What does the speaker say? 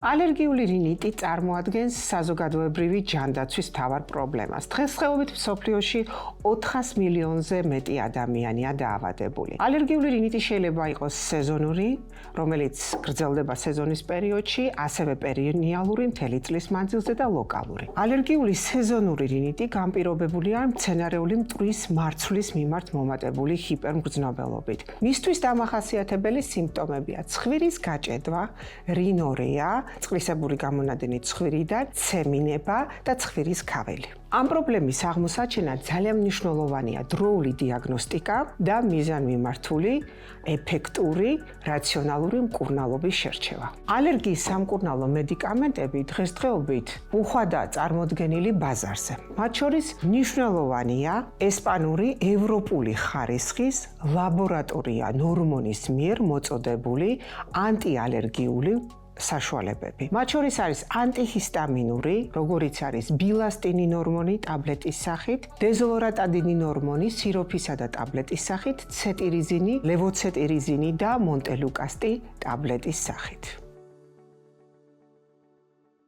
ალერგიული რინიტი წარმოადგენს საზოგადოებრივი ჯანდაცვის მთავარ პრობლემას. დღესდღეობით მსოფლიოში 400 მილიონზე მეტი ადამიანია დაავადებული. ალერგიული რინიტი შეიძლება იყოს სეზონური, რომელიც გრძელდება სეზონის პერიოდში, ასევე პერინიალური მთელი წლის მანძილზე და ლოკალური. ალერგიული სეზონური რინიტი განპირობებულია მცენარეული მტვრის მარცვლის მიმართ მომატებული ჰიპერმგრძნობელობით. მისთვის დამახასიათებელი სიმპტომებია: ცხვირის გაჭედვა, რინორეა, წყლისებური გამონადენი ცხვირი და ცემინება და ცხვირის ქაველი. ამ პრობლემის აღმოსაჩენად ძალიან მნიშვნელოვანია დროული დიაგნოსტიკა და მიზანმიმართული, ეფექტური, რაციონალური მკურნალობის შერჩევა. ალერგიის სამკურნალო მედიკამენტები დღესდღეობით უხვადაა წარმოდგენილი ბაზარზე. მათ შორის მნიშვნელოვანია ესპანური ევროპული ხარისხის ლაბორატორია ნორმონის მიერ მოწოდებული ანტიალერგიული საშუალებები. მათ შორის არის ანტიჰისტამინური, როგორიც არის ბილასტინი ნორმონი ტაბლეტის სახით, დეზოლორატადინი ნორმონი სიროფისა და ტაბლეტის სახით, ცეტირიზინი, ლევოცეტირიზინი და მონტელუკასტი ტაბლეტის სახით.